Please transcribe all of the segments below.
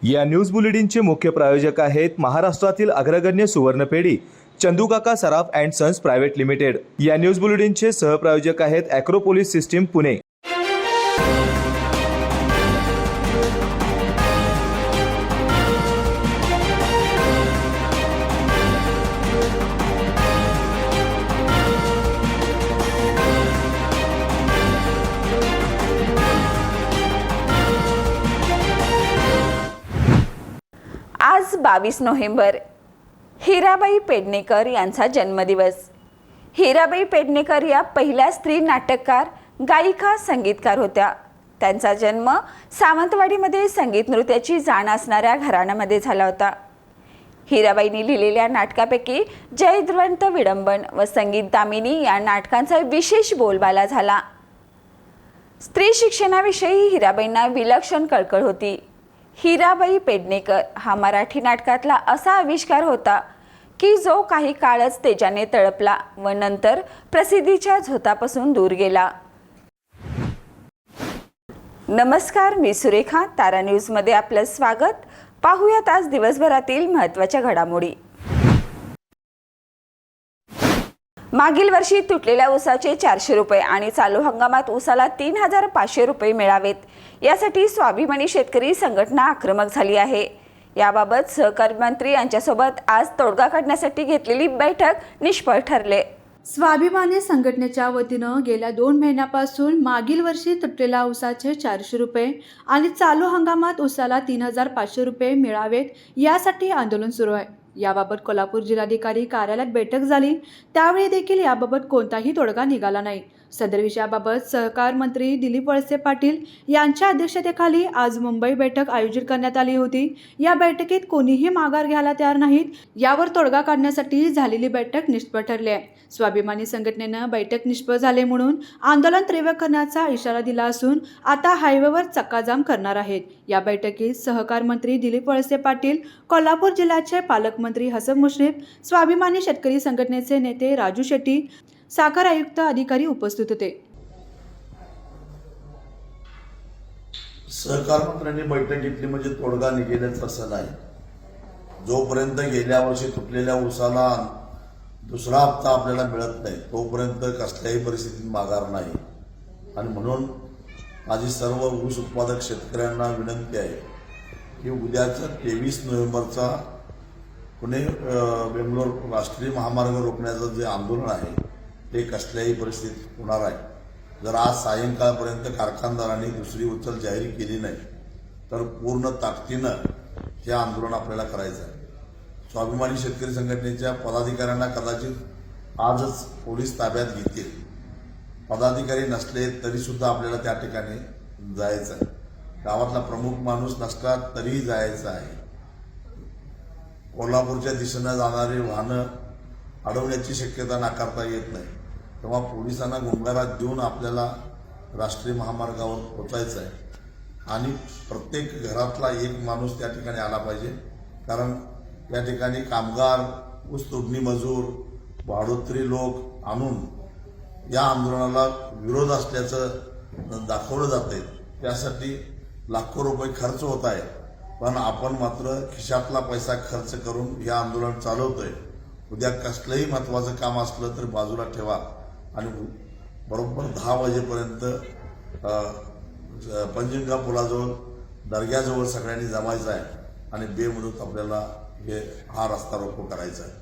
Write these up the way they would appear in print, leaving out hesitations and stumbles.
या न्यूज बुलेटिनचे मुख्य प्रायोजक आहेत महाराष्ट्रातील अग्रगण्य सुवर्णपेढी चंदूकाका सराफ अँड सन्स प्रायव्हेट लिमिटेड। या न्यूज बुलेटिनचे सहप्रायोजक आहेत ॲक्रोपोलिस सिस्टीम पुणे। आज 22 नोव्हेंबर हिराबाई पेडणेकर यांचा जन्मदिवस। हिराबाई पेडणेकर या पहिल्या स्त्री नाटककार, गायिका, संगीतकार होत्या। त्यांचा जन्म सावंतवाडीमध्ये संगीत नृत्याची जाण असणाऱ्या घराण्यामध्ये झाला होता। हिराबाईंनी लिहिलेल्या नाटकापैकी जयद्रवंत विडंबन व संगीत दामिनी या नाटकांचा विशेष बोलबाला झाला। स्त्री शिक्षणाविषयी हिराबाईंना विलक्षण कळकळ होती। हिराबाई पेडणेकर हा मराठी नाटकातला असा आविष्कार होता की जो काही काळच तेजाने तळपला व नंतर प्रसिद्धीच्या झोतापासून दूर गेला। नमस्कार, मी सुरेखा। तारा न्यूजमध्ये आपलं स्वागत। पाहूयात आज दिवसभरातील महत्त्वाच्या घडामोडी। मागील वर्षी तुटलेल्या ऊसाचे 400 रुपये आणि चालू हंगामात ऊसाला 3500 रुपये मिळावेत, यासाठी स्वाभिमानी शेतकरी संघटना आक्रमक झाली आहे। याबाबत सहकार मंत्री यांच्यासोबत आज तोडगा काढण्यासाठी घेतलेली बैठक निष्फळ ठरले। स्वाभिमानी संघटनेच्या वतीनं गेल्या 2 महिन्यापासून मागील वर्षी तुटलेल्या ऊसाचे 400 रुपये आणि चालू हंगामात ऊसाला 3500 रुपये मिळावेत, यासाठी आंदोलन सुरू आहे। याबाबत कोल्हापूर जिल्हाधिकारी कार्यालयात बैठक झाली, त्यावेळी देखील याबाबत कोणताही तोडगा निघाला नाही। सदर विषयाबाबत सहकार मंत्री दिलीप वळसे पाटील यांच्या अध्यक्षतेखाली आज मुंबई बैठक आयोजित करण्यात आली होती। या बैठकीत कोणीही माघार घ्यायला तयार नाहीत। यावर तोडगा काढण्यासाठी झालेली बैठक निष्फळ ठरली आहे। स्वाभिमानी संघटनेनं बैठक निष्फळ झाले म्हणून आंदोलन तीव्र करण्याचा इशारा दिला असून आता हायवेवर चक्काजाम करणार आहेत। या बैठकीत सहकार मंत्री दिलीप वळसे पाटील, कोल्हापूर जिल्ह्याचे पालकमंत्री हसन मुश्रीफ, स्वाभिमानी शेतकरी संघटनेचे नेते राजू शेट्टी, साखर आयुक्त अधिकारी उपस्थित होते। सहकार मंत्र्यांनी बैठक घेतली म्हणजे तोडगा निघेलच असं नाही। जोपर्यंत गेल्या वर्षी तुटलेल्या ऊसाला दुसरा हप्ता आपल्याला मिळत नाही तोपर्यंत कसल्याही परिस्थितीत माघार नाही। आणि म्हणून माझी सर्व ऊस उत्पादक शेतकऱ्यांना विनंती आहे की उद्याच्या 23 नोव्हेंबरचा पुणे बेंगलोर राष्ट्रीय महामार्ग रोखण्याचं जे आंदोलन आहे ते कसल्याही परिस्थितीत होणार आहे। जर आज सायंकाळपर्यंत कारखानदारांनी दुसरी उचल जाहीर केली नाही तर पूर्ण ताकदीनं हे आंदोलन आपल्याला करायचं आहे। स्वाभिमानी शेतकरी संघटनेच्या पदाधिकाऱ्यांना कदाचित आजच पोलीस ताब्यात घेतील। पदाधिकारी नसले तरीसुद्धा आपल्याला त्या ठिकाणी जायचं आहे। गावातला प्रमुख माणूस नसला तरीही जायचं आहे। कोल्हापूरच्या दिशेनं जाणारी वाहनं अडवण्याची शक्यता नाकारता येत नाही, तेव्हा पोलिसांना गुंगारात देऊन आपल्याला राष्ट्रीय महामार्गावर पोचायचं आहे। आणि प्रत्येक घरातला एक माणूस त्या ठिकाणी आला पाहिजे, कारण त्या ठिकाणी कामगार, ऊस तोडणी मजूर, भाडोत्री लोक आणून या आंदोलनाला विरोध असल्याचं दाखवलं जातंय। त्यासाठी लाखो रुपये खर्च होत आहे, पण आपण मात्र खिशातला पैसा खर्च करून हे आंदोलन चालवतोय। उद्या कसलंही महत्त्वाचं काम असलं तर बाजूला ठेवा आणि बरोबर 10 वाजेपर्यंत पंचगंगा पुलाजवळ दर्ग्याजवळ सगळ्यांनी जमायचं आहे आणि बेमुदत आपल्याला हा रस्ता रोको करायचा आहे।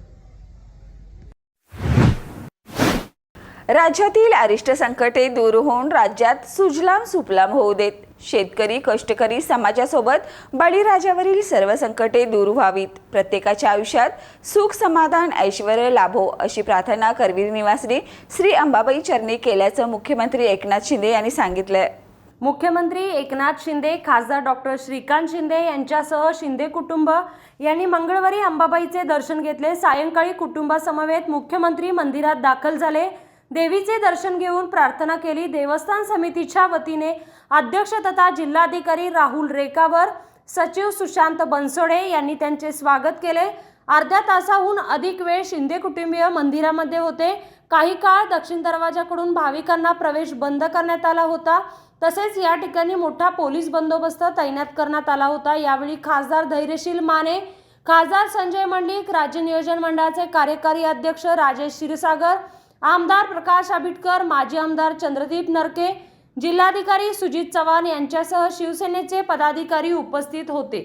राज्यातील अरिष्ट संकटे दूर होऊन राज्यात सुजलाम सुफलाम होऊ देत। शेतकरी, कष्टकरी समाजासोबत बळीराजावरील सर्व संकटे दूर व्हावीत। प्रत्येकाच्या आयुष्यात सुख, समाधान, ऐश्वर्य लाभो अशी प्रार्थना करवीर निवासी श्री अंबाबाई चरणी केल्याचं मुख्यमंत्री एकनाथ शिंदे यांनी सांगितलं। मुख्यमंत्री एकनाथ शिंदे, खासदार डॉक्टर श्रीकांत शिंदे यांच्यासह शिंदे कुटुंब यांनी मंगळवारी अंबाबाईचे दर्शन घेतले। सायंकाळी कुटुंबासमवेत मुख्यमंत्री मंदिरात दाखल झाले। देवीचे दर्शन घेऊन प्रार्थना केली। देवस्थान समितीच्या वतीने अध्यक्ष तथा जिल्हाधिकारी राहुल रेखावर, सचिव सुशांत बनसोडे यांनी त्यांचे स्वागत केले। अर्ध्या तासाहून अधिक वेळ शिंदे कुटुंबीय मंदिरामध्ये होते। काही काळ दक्षिण दरवाजाकडून भाविकांना प्रवेश बंद करण्यात आला होता। तसेच या ठिकाणी मोठा पोलीस बंदोबस्त तैनात करण्यात आला होता। यावेळी खासदार धैर्यशील माने, खासदार संजय मंडलिक, राज्य नियोजन मंडळाचे कार्यकारी अध्यक्ष राजेश क्षीरसागर, आमदार प्रकाश आबिटकर, माजी आमदार चंद्रदीप नरके, जिल्हाधिकारी सुजित चव्हाण यांच्यासह शिवसेनेचे पदाधिकारी उपस्थित होते।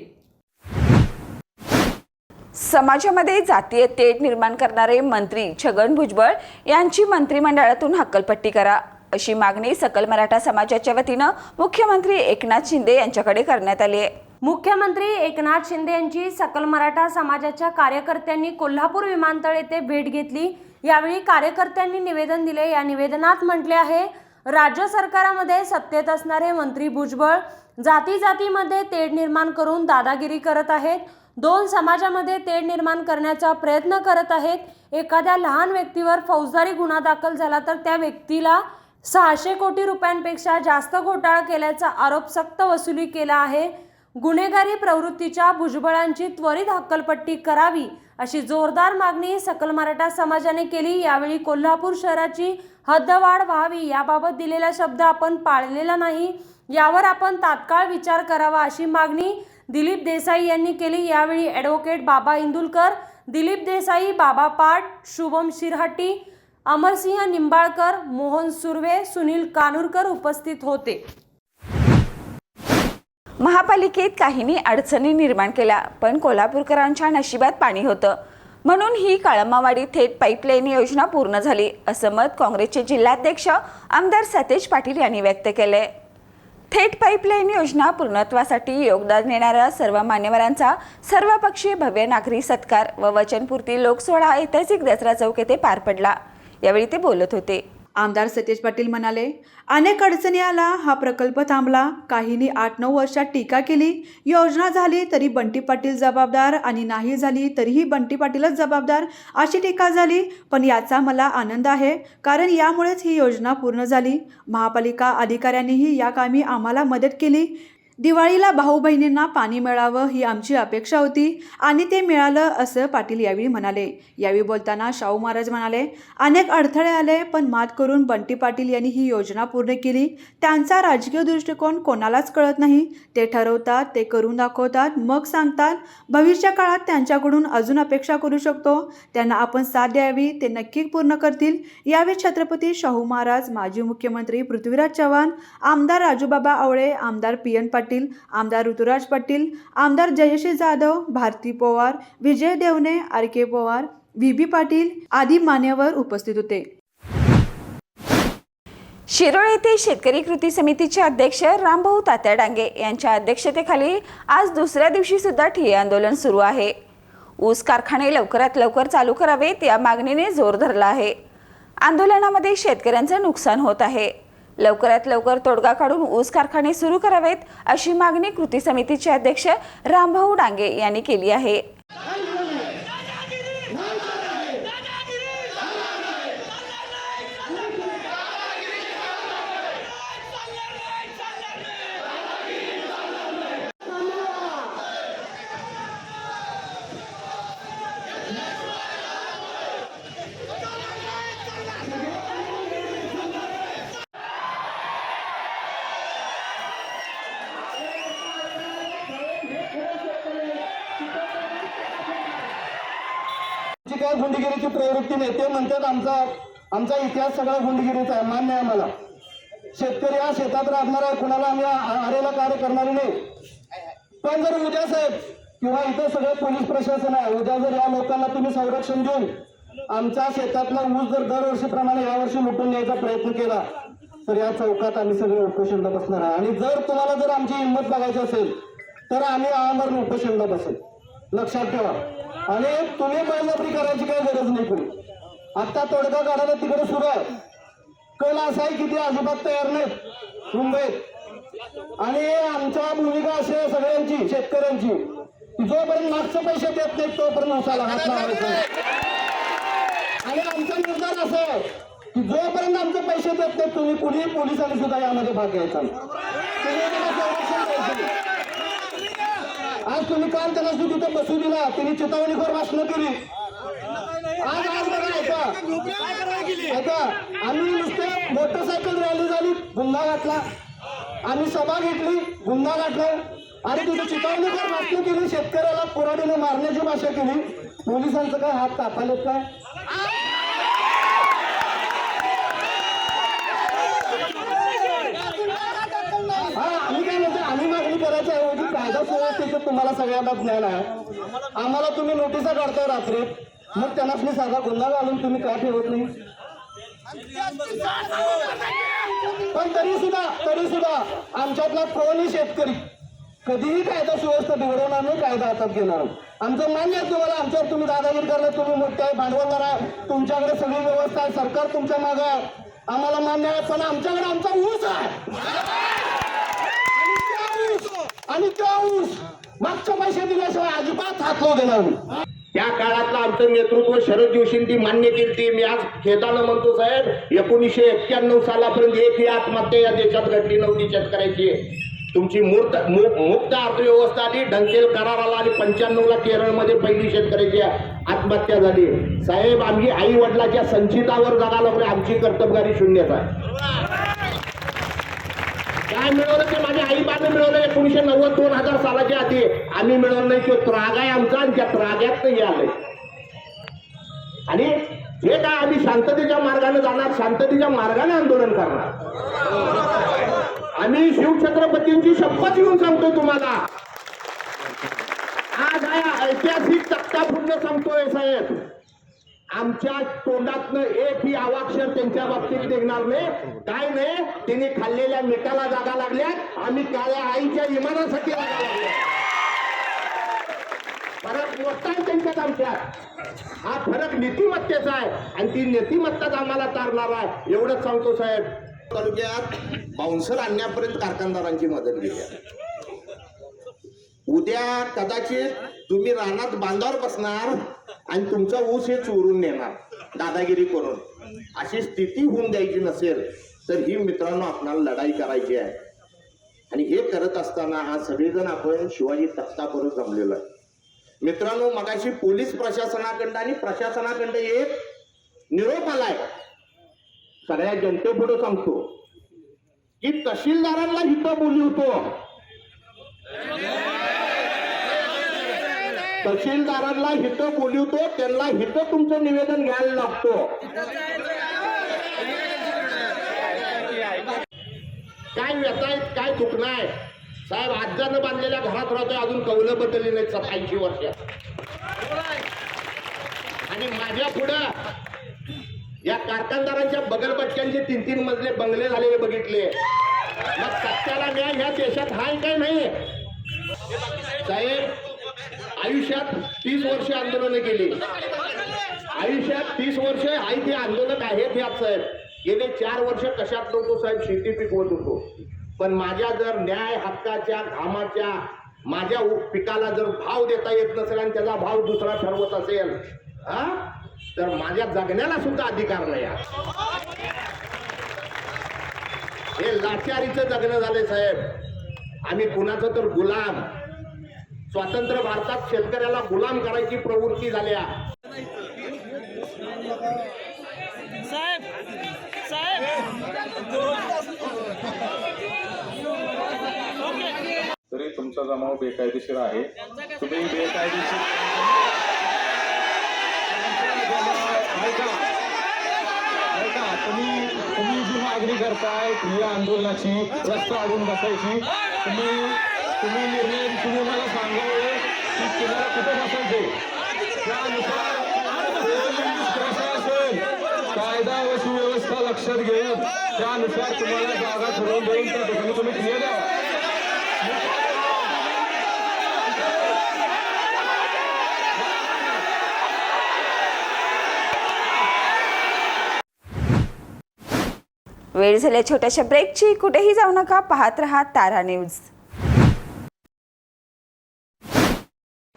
समाजामध्ये जातीय तेढ निर्माण करणारे मंत्री छगन भुजबळ यांची मंत्रिमंडळातून हक्कलपट्टी करा, अशी मागणी सकल मराठा समाजाच्या वतीनं मुख्यमंत्री एकनाथ शिंदे यांच्याकडे करण्यात आली आहे। मुख्यमंत्री एकनाथ शिंदे यांची सकल मराठा समाजाच्या कार्यकर्त्यांनी कोल्हापूर विमानतळ येथे भेट घेतली। यावेळी कार्यकर्त्यांनी निवेदन दिले। या निवेदनात म्हटले आहे, राज्य सरकारामध्ये सत्तेत असणारे मंत्री भुजबळ जातीमध्ये तेढ निर्माण करून दादागिरी करत आहेत। दोन समाजामध्ये तेढ निर्माण करण्याचा प्रयत्न करत आहेत। एखाद्या लहान व्यक्तीवर फौजदारी गुन्हा दाखल झाला तर त्या व्यक्तीला 600 कोटी रुपयांपेक्षा जास्त घोटाळा केल्याचा आरोप सक्त वसुली केला आहे। गुन्हेगारी प्रवृत्तीच्या भुजबळांची त्वरित हक्कलपट्टी करावी, अशी जोरदार मागणी सकल मराठा समाजाने केली। यावेळी कोल्हापूर शहराची हद्दवाढ व्हावी याबाबत दिलेला शब्द आपण पाळलेला नाही, यावर आपण तात्काळ विचार करावा, अशी मागणी दिलीप देसाई यांनी केली। यावेळी ॲडव्होकेट बाबा इंदुलकर, दिलीप देसाई, बाबा पाट, शुभम शिरहट्टी, अमरसिंह निंबाळकर, मोहन सुर्वे, सुनील कानूरकर उपस्थित होते। महापालिकेत काहींनी अडचणी निर्माण केल्या, पण कोल्हापूरकरांच्या नशिबात पाणी होतं, म्हणून ही काळमावाडी थेट पाईपलाईन योजना पूर्ण झाली, असं मत काँग्रेसचे जिल्हाध्यक्ष आमदार सतेज पाटील यांनी व्यक्त केले। थेट पाईपलाईन योजना पूर्णत्वासाठी योगदान देणाऱ्या सर्व मान्यवरांचा सर्वपक्षीय भव्य नागरी सत्कार व वचनपूर्ती लोकसोहळा ऐतिहासिक दसरा चौक येथे पार पडला। यावेळी ते बोलत होते। आमदार सतेज पाटील म्हणाले, अनेक अडचणी आला, हा प्रकल्प थांबला, काहींनी 8-9 वर्षात टीका केली, योजना झाली तरी बंटी पाटील जबाबदार आणि नाही झाली तरीही बंटी पाटीलच जबाबदार अशी टीका झाली, पण याचा मला आनंद आहे, कारण यामुळेच ही योजना पूर्ण झाली। महापालिका अधिकाऱ्यांनीही या कामी आम्हाला मदत केली। दिवाळीला भाऊ बहिणींना पाणी मिळावं ही आमची अपेक्षा होती आणि ते मिळालं, असं पाटील यावेळी म्हणाले। यावेळी बोलताना शाहू महाराज म्हणाले, अनेक अडथळे आले, पण मात करून बंटी पाटील यांनी ही योजना पूर्ण केली। त्यांचा राजकीय दृष्टिकोन कोणालाच कळत नाही, ते ठरवतात, ते करून दाखवतात, मग सांगतात। भविष्य काळात त्यांच्याकडून अजून अपेक्षा करू शकतो, त्यांना आपण साथ द्यावी, ते नक्की पूर्ण करतील। यावेळी छत्रपती शाहू महाराज, माजी मुख्यमंत्री पृथ्वीराज चव्हाण, आमदार राजूबाबा आवळे, आमदार PN पाटील, आमदार ऋतुराज पाटील, आमदार जयश्री जाधव, भारती पवार, विजय देवणे, RK पवार, VB पाटील आदी मान्यवर उपस्थित होते। शिरोळ येथे शेतकरी कृती समितीचे अध्यक्ष रामभाऊ तात्या डांगे यांच्या अध्यक्षतेखाली आज दुसऱ्या दिवशी सुद्धा ठिय्या आंदोलन सुरू आहे। ऊस कारखाने लवकरात लवकर चालू करावेत या मागणीने जोर धरला आहे। आंदोलनामध्ये शेतकऱ्यांचे नुकसान होत आहे, लवकरात लवकर तोडगा काढून ऊस कारखाने सुरू करावेत अशी मागणी कृती समितीचे अध्यक्ष रामभाऊ डांगे यांनी केली आहे। काय गुंडगिरीची प्रवृत्ती नाही, ते म्हणतात आमचा इतिहास सगळा गुंडगिरीचा आहे, मान्य आहे मला। शेतकरी हा शेतात राहणार आहे, कुणाला आम्ही आरेला कार्य करणार नाही, पण जर उद्या साहेब किंवा इथं सगळं पोलीस प्रशासन आहे, उद्या जर या लोकांना तुम्ही संरक्षण देऊन आमच्या शेतातला ऊस जर दरवर्षीप्रमाणे यावर्षी लुटून न्यायचा प्रयत्न केला तर या चौकात आम्ही सगळे उपोषणला बसणार आहे। आणि जर तुम्हाला जर आमची हिंमत बघायची असेल तर आम्ही आमरण उपोषणला बसेल, लक्षात ठेवा। आणि तुम्ही बळजबरी करायची काही गरज नाही कोणी। आता तोडगा काढायला तिकडे सुरू आहे, कल असा आहे की ते अजिबात तयार नाहीत मुंबईत। आणि आमच्या भूमिका अशी आहे सगळ्यांची, शेतकऱ्यांची, की जोपर्यंत मागचे पैसे देत नाहीत तोपर्यंत उसाला हात लावायचा। आणि आमचा निर्धार असा आहे की जोपर्यंत आमचे पैसे देत नाहीत तुम्ही कुणी पोलिसांनी सुद्धा यामध्ये भाग घ्यायचा। आज तुम्ही काल त्यांना तिथं बसू दिला, त्यांनी चितावणीखोर भाषणं केली। आज बघा ऐका, आम्ही नुसते मोटरसायकल रॅली झाली, गुन्हा घातला, आम्ही सभा घेतली, गुन्हा गाठला आणि तिथे चितवणीकर भाषण केली, शेतकऱ्याला कुऱ्हाडीने मारण्याची भाषा केली. पोलिसांचं काय हात कापालेत काय? हा, आम्ही काय म्हणतो, आम्ही मागणी करायच्या ऐवजी कायदा सुव्यवस्थेचं तुम्हाला सगळ्यांना ज्ञान आहे. आम्हाला तुम्ही नोटिसा काढताय रात्री, मग त्यांना साधा गुन्हा घालून तुम्ही काय ठेवत नाही? पण तरी सुद्धा आमच्यातला कोणी शेतकरी कधीही कायदा सुव्यवस्था बिघडवणार नाही, कायदा हातात घेणार नाही. आमचं मान्य आहे तुम्हाला, आमच्यावर तुम्ही दादागिरी करणार, तुम्ही मोठे आहे, भांडवलदार आहे, तुमच्याकडे सगळी व्यवस्था आहे, सरकार तुमच्या मागे आहे, आम्हाला मान्य आहे. पण आमच्याकडे आमचा ऊस आहे आणि त्या ऊस मागच्या पैसे दिल्याशिवाय अजिबात हात लावू देणार नाही. त्या काळातलं आमचं नेतृत्व शरद जोशींनी मान्य केली. मी आज खेदानं म्हणतो साहेब, 1991 सालापर्यंत एकही आत्महत्या या देशात घडली नव्हती शेतकऱ्याची. तुमची मुक्त अर्थव्यवस्था आली, डंकेल करार आला आणि 95ला केरळमध्ये पहिली शेतकऱ्याची आत्महत्या झाली. साहेब, आम्ही आई वडिलाच्या संचितावर जगा लागलो. आमची कर्तबगारी शून्यच आहे. काय मिळवलं ते माझ्या आई बाबा मिळवलं 1990 2000 सालाच्या आधी. आम्ही मिळवलं नाही. तो त्राग आहे आमचा आणि त्या त्राग्यात हे आलंय. आणि हे काय, आम्ही शांततेच्या मार्गाने जाणार, शांततेच्या मार्गाने आंदोलन करणार. आम्ही शिवछत्रपतींची शपथ घेऊन सांगतोय तुम्हाला. आज हा ऐतिहासिक तक्ता पुण्य सांगतोय साहेब. आमच्या तोंडातनं एकही अवाक्षर त्यांच्या बाबतीत निघणार नाही. काय नाही, त्यांनी खाल्लेल्या मिठाला जागा लागल्या, आम्ही काळ्या आईच्या इमानासाठी जागा लागल्या. फरक मोठा आहे त्यांच्यात आमच्यात. हा फरक नीतिमत्तेचा आहे आणि ती नीतिमत्ताच आम्हाला तारणार आहे. एवढंच सांगतो साहेब. तालुक्यात बाउन्सर आणण्यापर्यंत कारखानदारांची मदत घेतली. उद्या कदाचित तुम्ही रानात बांधावर बसणार आणि तुमचा ऊस हे चोरून नेणार दादागिरी करून. अशी स्थिती होऊन द्यायची नसेल तर ही मित्रांनो आपल्याला लढाई करायची आहे. आणि हे करत असताना हा सगळेजण आपण शिवाजी तख्तापर्यंत जमलेलो आहे. मित्रांनो, मगाशी पोलीस प्रशासनाकडं आणि प्रशासनाकडं एक निरोप आलाय. सगळ्या जनतेपुढे सांगतो की तहसीलदारांना हिथं बोलवतो, तहसीलदारांना हिथं बोलवतो, त्यांना हिथं तुमचं निवेदन घ्यायला लागतो. काय व्यथा आहेत, काय दुखणं आहे साहेब. आज्यानं बांधलेल्या घरात राहतोय, अजून कौलं बदलली नाही 80 वर्षात. आणि माझ्या पुढं या कारखानदारांच्या बगलबच्च्यांचे 3-3 मजले बंगले झालेले बघितले. मग सत्याला न्याय ह्या देशात हाय काय नाही साहेब. आयुष्यात 30 वर्ष आंदोलनं केली. आयुष्यात 30 वर्ष आहे ते आंदोलक आहेत यात साहेब. गेले 4 वर्ष कशात नव्हतो साहेब, शेती पिकवत होतो. पण माझ्या जर न्याय हक्काच्या घामाच्या माझ्या पिकाला जर भाव देता येत नसेल आणि त्याचा भाव दुसरा ठरवत असेल तर माझ्या जगण्याला सुद्धा अधिकार नाही. हे लाचारीचं जगणं झालंय साहेब. आम्ही कुणाचं तर गुलाम. स्वतंत्र भारतात शेतकऱ्याला गुलाम करायची प्रवृत्ती झाल्या. तरी तुमचा जमाव बेकायदेशीर आहे. तुम्ही बेकायदेशीर तुम्ही जी मागणी करताय ही आंदोलनाची, रस्ता अडून बसायची, तुम्ही निर्णय तुम्ही मला सांगावे की तुम्हाला कुठे बसायचे. त्यानुसार पोलीस प्रशासन कायदा व सुव्यवस्था लक्षात घेऊन त्यानुसार तुम्हाला जागा ठरवून देऊन त्या ठिकाणी तुम्ही क्रिया द्यावा. वेळ झाल्या छोट्याशा ब्रेकची. कुठेही जाऊ नका, पाहत रहा तारा न्यूज.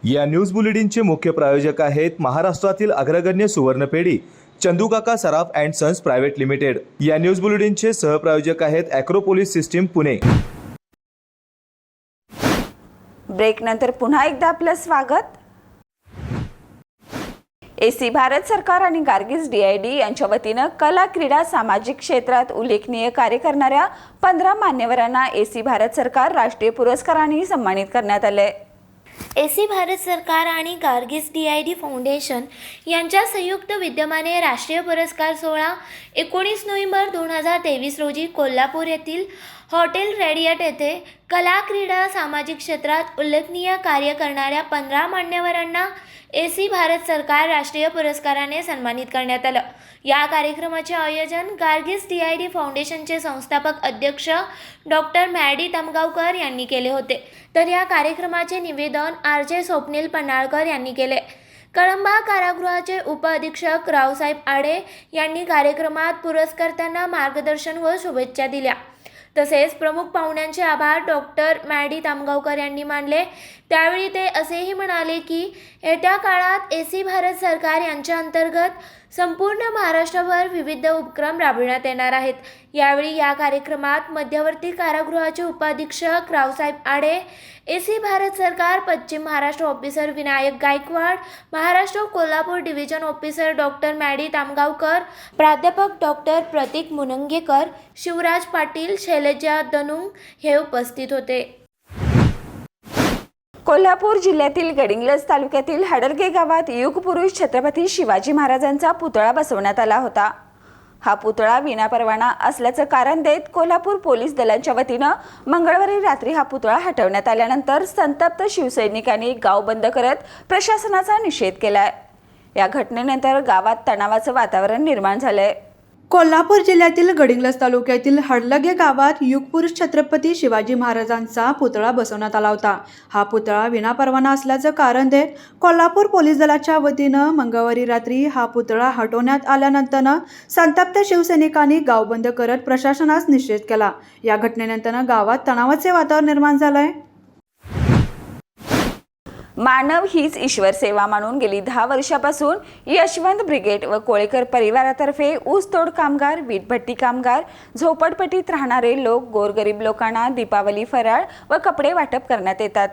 या न्यूज बुलेटिनचे मुख्य प्रायोजक आहेत महाराष्ट्रातील अग्रगण्य सुवर्णपेढी चंदूकाका सराफ अँड सन्स प्रायव्हेट लिमिटेड. या न्यूज बुलेटिनचे सहप्रायोजक आहेत ॲक्रोपोलिस सिस्टीम पुणे. ब्रेक नंतर पुन्हा एकदा आपलं स्वागत. एसी भारत सरकार आणि गार्गिस DID यांच्या वतीनं कला क्रीडा सामाजिक क्षेत्रात उल्लेखनीय कार्य करणाऱ्या 15 मान्यवरांना एसी भारत सरकार राष्ट्रीय पुरस्कारांनी सन्मानित करण्यात आले. एसी भारत सरकार आणि गार्गिस DID फाउंडेशन यांच्या संयुक्त विद्यमाने राष्ट्रीय पुरस्कार सोहळा 19 नोव्हेंबर 2023 रोजी कोल्हापूर येथील हॉटेल रेडियट येथे कला क्रीडा सामाजिक क्षेत्रात उल्लेखनीय कार्य करणाऱ्या 15 मान्यवरांना एसी भारत सरकार राष्ट्रीय पुरस्काराने सन्मानित करण्यात आलं. या कार्यक्रमाचे आयोजन गार्गिस DID फाउंडेशनचे संस्थापक अध्यक्ष डॉक्टर मॅडी तमगावकर यांनी केले होते. तर या कार्यक्रमाचे निवेदन RJ स्वप्नील पन्हाळकर यांनी केले. कळंबा कारागृहाचे उपअधीक्षक रावसाहेब आडे यांनी कार्यक्रमात पुरस्कर्त्यांना मार्गदर्शन व शुभेच्छा दिल्या. तसेच प्रमुख पाहुण्यांचे आभार डॉक्टर मॅडी तामगावकर यांनी मानले. त्यावेळी ते असेही म्हणाले की येत्या काळात एसी भारत सरकार यांच्या अंतर्गत संपूर्ण महाराष्ट्रभर विविध उपक्रम राबविण्यात येणार आहेत. यावेळी या कार्यक्रमात मध्यवर्ती कारागृहाचे उपाधीक्षक रावसाहेब आडे, एसी भारत सरकार पश्चिम Maharashtra officer Vinayak Gaikwad, Maharashtra Kolhapur division officer doctor Maddy Tamgaonkar, प्राध्यापक डॉक्टर प्रतीक मुनंगेकर, शिवराज पाटील, शैलजा दनुंग हे उपस्थित होते. कोल्हापूर जिल्ह्यातील गडिंग्लज तालुक्यातील हडलगे गावात युगपुरुष छत्रपती शिवाजी महाराजांचा पुतळा बसवण्यात आला होता. हा पुतळा विनापरवाना असल्याचं कारण देत कोल्हापूर पोलीस दलाच्या वतीनं मंगळवारी रात्री हा पुतळा हटवण्यात आल्यानंतर संतप्त शिवसैनिकांनी गाव बंद करत प्रशासनाचा निषेध केलाय. या घटनेनंतर गावात तणावाचं वातावरण निर्माण झालंय. कोल्हापूर जिल्ह्यातील गडिंग्लज तालुक्यातील हडलगे गावात युगपुरुष छत्रपती शिवाजी महाराजांचा पुतळा बसवण्यात आला होता. हा पुतळा विनापरवाना असल्याचं कारण देत कोल्हापूर पोलीस दलाच्या वतीनं मंगळवारी रात्री हा पुतळा हटवण्यात आल्यानंतर संतप्त शिवसैनिकांनी गाव बंद करत प्रशासनास निषेध केला. या घटनेनंतर गावात तणावाचे वातावरण निर्माण झालंय. मानव हीच ईश्वर सेवा मानून गेली 10 वर्षापासून यशवंत ब्रिगेड व कोळेकर परिवारातर्फे ऊसतोड कामगार, वीटभट्टी कामगार, झोपडपट्टीत राहणारे लोक, गोरगरीब लोकांना दीपावली फराळ व कपडे वाटप करण्यात येतात.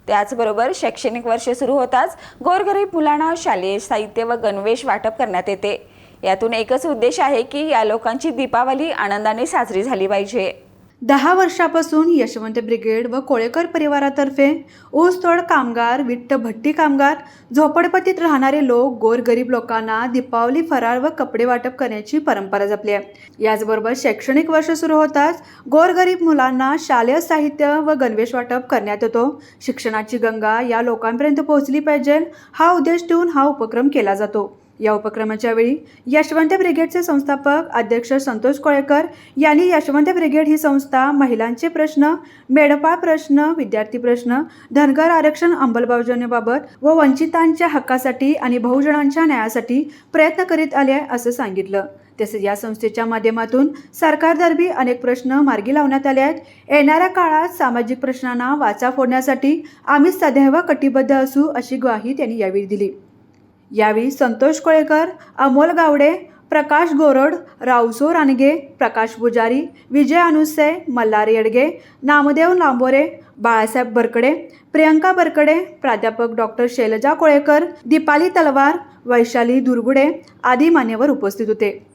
त्याचबरोबर शैक्षणिक वर्ष सुरू होताच गोरगरीब मुलांना शालेय साहित्य व गणवेश वाटप करण्यात येते. यातून एकच उद्देश आहे की या लोकांची दीपावली आनंदाने साजरी झाली पाहिजे. 10 वर्षापासून यशवंत ब्रिगेड व कोळेकर परिवारातर्फे ऊसतोड कामगार, विटभट्टी कामगार, झोपडपट्टीत राहणारे लोक, गोरगरीब लोकांना दीपावली फराळ व कपडे वाटप करण्याची परंपरा जपली आहे. याचबरोबर शैक्षणिक वर्ष सुरू होताच गोरगरीब मुलांना शालेय साहित्य व गणवेश वाटप करण्यात येतो. शिक्षणाची गंगा या लोकांपर्यंत पोहोचली पाहिजे हा उद्देश ठेवून हा उपक्रम केला जातो. या उपक्रमाच्या वेळी यशवंत ब्रिगेडचे संस्थापक अध्यक्ष संतोष कोळेकर यांनी यशवंत ब्रिगेड ही संस्था महिलांचे प्रश्न, मेंढपाळ प्रश्न, विद्यार्थी प्रश्न, धनगर आरक्षण अंमलबजावणीबाबत व वंचितांच्या हक्कासाठी आणि बहुजनांच्या न्यायासाठी प्रयत्न करीत आले असं सांगितलं. तसेच या संस्थेच्या माध्यमातून सरकारदरबी अनेक प्रश्न मार्गी लावण्यात आले आहेत. येणाऱ्या काळात सामाजिक प्रश्नांना वाचा फोडण्यासाठी आम्ही सदैव कटिबद्ध असू अशी ग्वाही त्यांनी यावेळी दिली. यावेळी संतोष कोळेकर, अमोल गावडे, प्रकाश गोरड, रावसो रानगे, प्रकाश पुजारी, विजय अनुसे, मल्हार येडगे, नामदेव लांबोरे, बाळासाहेब बरकडे, प्रियंका बरकडे, प्राध्यापक डॉक्टर शैलजा कोळेकर, दीपाली तलवार, वैशाली दुर्गुडे आदी मान्यवर उपस्थित होते.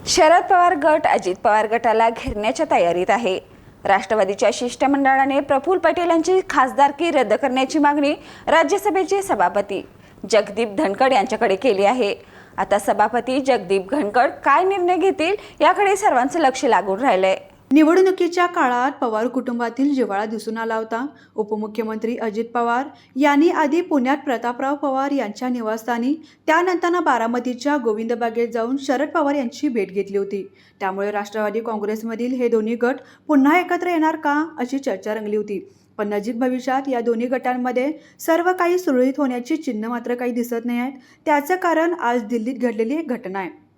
शरद पवार गट अजित पवार गटाला घेरण्याच्या तयारीत आहे. राष्ट्रवादीच्या शिष्टमंडळाने प्रफुल्ल पटेल यांची खासदारकी रद्द करण्याची मागणी राज्यसभेचे सभापती जगदीप धनखड यांच्याकडे केली आहे. आता सभापती जगदीप धनखड काय निर्णय घेतील याकडे सर्वांचं लक्ष लागून राहिलंय. निवडणुकीच्या काळात पवार कुटुंबातील जिव्हाळा दिसून आला होता. उपमुख्यमंत्री अजित पवार यांनी आधी पुण्यात प्रतापराव पवार यांच्या निवासस्थानी, त्यानंतर बारामतीच्या गोविंदबागेत जाऊन शरद पवार यांची भेट घेतली होती. त्यामुळे राष्ट्रवादी काँग्रेसमधील हे दोन्ही गट पुन्हा एकत्र येणार का अशी चर्चा रंगली होती. पण नजीक भविष्यात या दोन्ही गटांमध्ये सर्व काही सुरळीत होण्याची चिन्ह मात्र काही दिसत नाही आहेत. त्याचं कारण आज दिल्लीत घडलेली एक घटना आहे.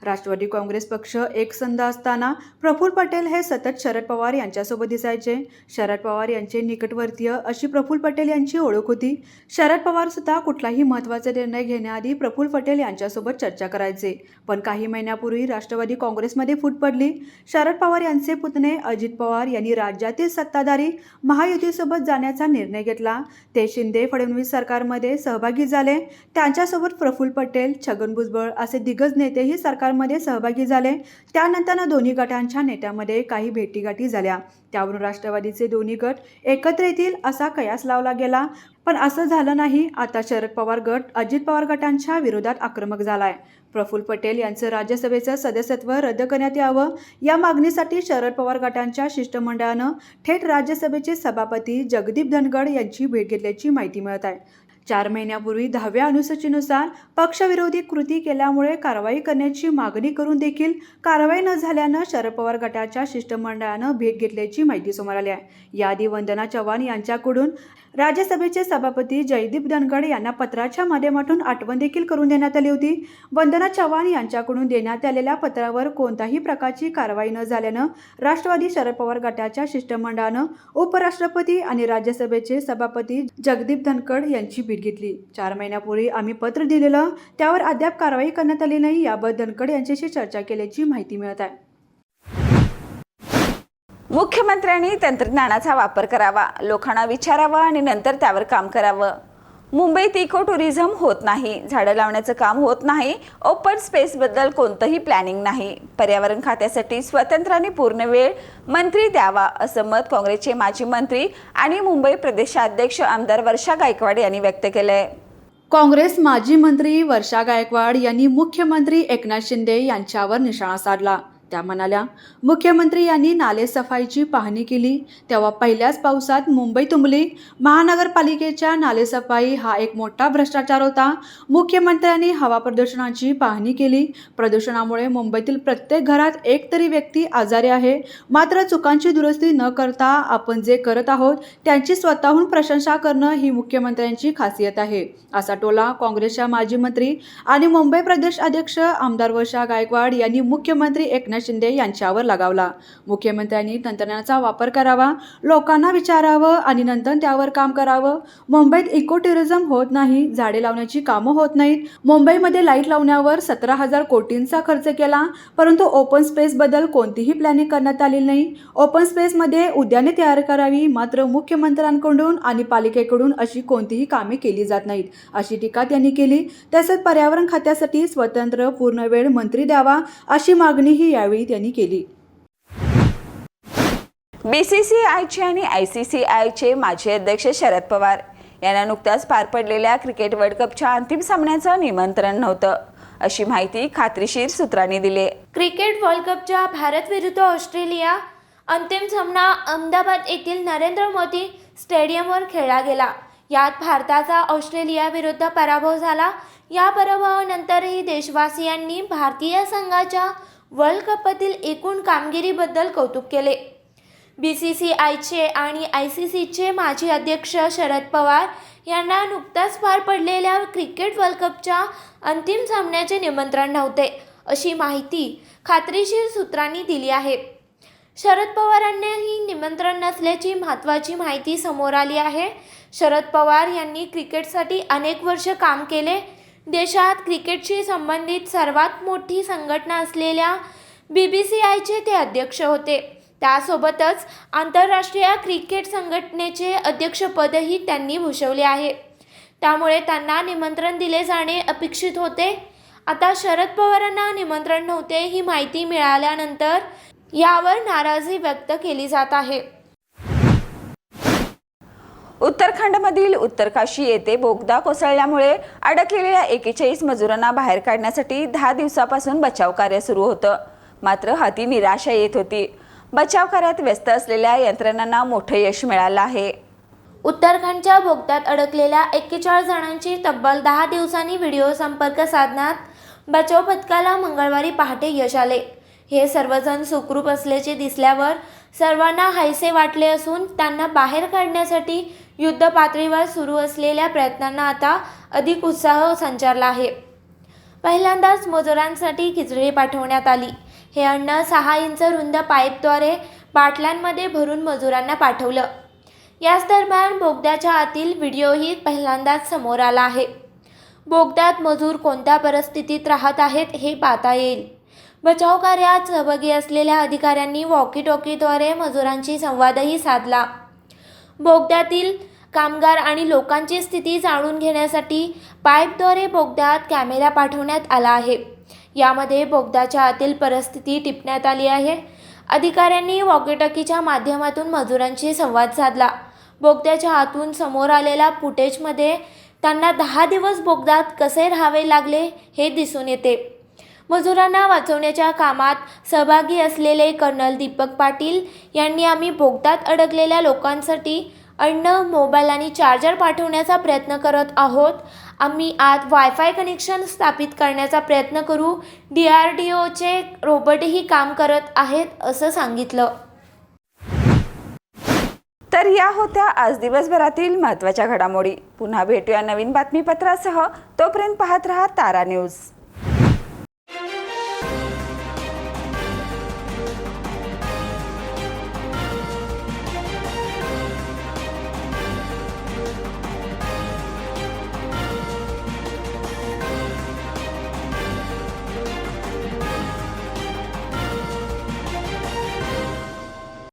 राष्ट्रवादी काँग्रेस पक्ष एकसंध असताना प्रफुल्ल पटेल हे सतत शरद पवार यांच्यासोबत दिसायचे. शरद पवार यांचे निकटवर्तीय अशी प्रफुल्ल पटेल यांची ओळख होती. शरद पवार सुद्धा कुठलाही महत्त्वाचा निर्णय घेण्याआधी प्रफुल्ल पटेल यांच्यासोबत चर्चा करायचे. पण काही महिन्यापूर्वी राष्ट्रवादी काँग्रेसमध्ये फूट पडली. शरद पवार यांचे पुतणे अजित पवार यांनी राज्यातील सत्ताधारी महायुतीसोबत जाण्याचा निर्णय घेतला. ते शिंदे फडणवीस सरकारमध्ये सहभागी झाले. त्यांच्यासोबत प्रफुल्ल पटेल, छगन भुजबळ असे दिग्गज नेतेही सरकारमध्ये सहभागी झाले. त्यानंतर दोन्ही गटांच्या नेत्यामध्ये काही भेटीगाठी झाल्या. त्यावरून राष्ट्रवादीचे दोन्ही गट एकत्र येतील असा कयास लावला गेला. पण असं झालं नाही. आता शरद पवार गट अजित पवार गटांच्या विरोधात आक्रमक झालाय. प्रफुल्ल पटेल यांचं राज्यसभेचं सदस्यत्व रद्द करण्यात यावं या मागणीसाठी शरद पवार गटांच्या शिष्टमंडळानं थेट राज्यसभेचे सभापती जगदीप धनखड यांची भेट घेतल्याची माहिती मिळत आहे. 4 महिन्यापूर्वी 10व्या अनुसूचीनुसार पक्षविरोधी कृती केल्यामुळे कारवाई करण्याची मागणी करून देखील कारवाई न झाल्यानं शरद पवार गटाच्या शिष्टमंडळानं भेट घेतल्याची माहिती समोर आली आहे. याआधी वंदना चव्हाण यांच्याकडून राज्यसभेचे सभापती जयदीप धनखड यांना पत्राच्या माध्यमातून आठवण देखील करून देण्यात आली होती. वंदना चव्हाण यांच्याकडून देण्यात आलेल्या पत्रावर कोणत्याही प्रकारची कारवाई न झाल्यानं राष्ट्रवादी शरद पवार गटाच्या शिष्टमंडळानं उपराष्ट्रपती आणि राज्यसभेचे सभापती जगदीप धनखड यांची भेट घेतली. 4 महिन्यापूर्वी आम्ही पत्र दिलेलं, त्यावर अद्याप कारवाई करण्यात आली नाही. याबाबत धनखड यांच्याशी चर्चा केल्याची माहिती मिळत आहे. मुख्यमंत्र्यांनी तंत्रज्ञानाचा वापर करावा, लोकांना विचारावं आणि नंतर त्यावर काम करावं. मुंबईत इको टुरिझम होत नाही, झाडं लावण्याचं काम होत नाही, ओपन स्पेसबद्दल कोणतंही प्लॅनिंग नाही. पर्यावरण खात्यासाठी स्वतंत्र आणि पूर्ण वेळ मंत्री द्यावा असं मत काँग्रेसचे माजी मंत्री आणि मुंबई प्रदेशाध्यक्ष आमदार वर्षा गायकवाड यांनी व्यक्त केलंय. काँग्रेस माजी मंत्री वर्षा गायकवाड यांनी मुख्यमंत्री एकनाथ शिंदे यांच्यावर निशाणा साधला. त्या म्हणाल्या, मुख्यमंत्री यांनी नालेसफाईची पाहणी केली तेव्हा पहिल्याच पावसात मुंबई तुंबली. महानगरपालिकेच्या नालेसफाई हा एक मोठा भ्रष्टाचार होता. मुख्यमंत्र्यांनी हवा प्रदूषणाची पाहणी केली. प्रदूषणामुळे मुंबईतील प्रत्येक घरात एक तरी व्यक्ती आजारी आहे. मात्र चुकांची दुरुस्ती न करता आपण जे करत आहोत त्यांची स्वतःहून प्रशंसा करणं ही मुख्यमंत्र्यांची खासियत आहे, असा टोला काँग्रेसच्या माजी मंत्री आणि मुंबई प्रदेश अध्यक्ष आमदार वर्षा गायकवाड यांनी मुख्यमंत्री एकनाथ शिंदे यांच्यावर लगावला. मुख्यमंत्र्यांनी तंत्रज्ञानाचा वापर करावा, लोकांना विचारावं आणि नंतर त्यावर काम करावं. मुंबईत इको टुरिझम होत नाही, झाडे लावण्याची कामं होत नाहीत. मुंबईमध्ये लाईट लावण्यावर 17,000 कोटींचा खर्च केला, परंतु ओपन स्पेसबद्दल कोणतीही प्लॅनिंग करण्यात आली नाही. ओपन स्पेसमध्ये उद्याने तयार करावी, मात्र मुख्यमंत्र्यांकडून आणि पालिकेकडून अशी कोणतीही कामे केली जात नाहीत, अशी टीका त्यांनी केली. तसेच पर्यावरण खात्यासाठी स्वतंत्र पूर्णवेळ मंत्री द्यावा अशी मागणीही यावेळी त्यांनी केली. बीसीसीआयचे आणि आयसीसीआयचे माजी अध्यक्ष शरद पवार यांना नुकत्याच पार पडलेल्या क्रिकेट वर्ल्ड कपच्या अंतिम सामन्याचं निमंत्रण नव्हतं, अशी माहिती खात्रीशीर सूत्रांनी दिली. क्रिकेट वर्ल्ड कपच्या भारत विरुद्ध ऑस्ट्रेलिया अंतिम सामना अहमदाबाद येथील नरेंद्र मोदी स्टेडियमवर खेळला गेला. यात भारताचा ऑस्ट्रेलिया विरुद्ध पराभव झाला. या पराभवानंतरही देशवासियांनी भारतीय संघाच्या वर्ल्ड कपमधील एकूण कामगिरीबद्दल कौतुक केले. बीसीसीआयचे आणि आयसीसीचे माजी अध्यक्ष शरद पवार यांना नुकताच पार पडलेल्या क्रिकेट वर्ल्ड कपच्या अंतिम सामन्याचे निमंत्रण नव्हते, अशी माहिती खात्रीशीर सूत्रांनी दिली आहे. शरद पवारांनाही निमंत्रण नसल्याची महत्त्वाची माहिती समोर आली आहे. शरद पवार यांनी क्रिकेटसाठी अनेक वर्ष काम केले. देशात क्रिकेटशी संबंधित सर्वात मोठी संघटना असलेल्या बीसीसीआयचे ते अध्यक्ष होते. त्यासोबतच आंतरराष्ट्रीय क्रिकेट संघटनेचे अध्यक्षपदही त्यांनी भूषवले आहे. त्यामुळे त्यांना निमंत्रण दिले जाणे अपेक्षित होते. आता शरद पवारांना निमंत्रण नव्हते ही माहिती मिळाल्यानंतर यावर नाराजी व्यक्त केली जात आहे. उत्तराखंडमधील उत्तरकाशी येथे बोगदा कोसळल्यामुळे अडकलेल्या 41 मजुरांना बाहेर काढण्यासाठी 10 दिवसापासून बचाव कार्य सुरू होतं. मात्र हाती निराशा येत होती. बचाव कार्यात व्यस्त असलेल्या यंत्रणांना मोठं यश मिळालं आहे. उत्तराखंडच्या बोगद्यात अडकलेल्या 41 जणांची तब्बल 10 दिवसांनी व्हिडिओ संपर्क साधण्यात बचाव पथकाला मंगळवारी पहाटे यश आले. हे सर्वजण सुखरूप असल्याचे दिसल्यावर सर्वांना हायसे वाटले असून त्यांना बाहेर काढण्यासाठी युद्धपातळीवर सुरू असलेल्या प्रयत्नांना आता अधिक उत्साह संचारला आहे. पहिल्यांदाच मजुरांसाठी खिचडी पाठवण्यात आली. हे अन्न 6 इंच रुंद पाईपद्वारे बाटल्यांमध्ये भरून मजुरांना पाठवलं. याच दरम्यान बोगद्याच्या आतील व्हिडिओही पहिल्यांदाच समोर आला आहे. बोगद्यात मजूर कोणत्या परिस्थितीत राहत आहेत हे पाहता येईल. बचाव कार्यात सहभागी असलेल्या अधिकाऱ्यांनी वॉकी टॉकीद्वारे मजुरांशी संवादही साधला. बोगद्यातील कामगार आणि लोकांची स्थिती जाणून घेण्यासाठी पाईपद्वारे बोगद्यात कॅमेरा पाठवण्यात आला आहे. यामध्ये बोगद्याच्या आतील परिस्थिती टिपण्यात आली आहे. अधिकाऱ्यांनी वॉकी टॉकीच्या माध्यमातून मजुरांशी संवाद साधला. बोगद्याच्या आतून समोर आलेल्या फुटेजमध्ये त्यांना 10 दिवस बोगद्यात कसे राहावे लागले हे दिसून येते. मजुरांना वाचवण्याच्या कामात सहभागी असलेले कर्नल दीपक पाटील यांनी आम्ही बोगद्यात अडकलेल्या लोकांसाठी अन्न, मोबाईल आणि चार्जर पाठवण्याचा प्रयत्न करत आहोत. आम्ही आत वायफाय कनेक्शन स्थापित करण्याचा प्रयत्न करू. DRDOचे रोबोटही काम करत आहेत असं सांगितलं. तर या होत्या आज दिवसभरातील महत्त्वाच्या घडामोडी. पुन्हा भेटूया नवीन बातमीपत्रासह. तोपर्यंत पाहत रहा तारा न्यूज.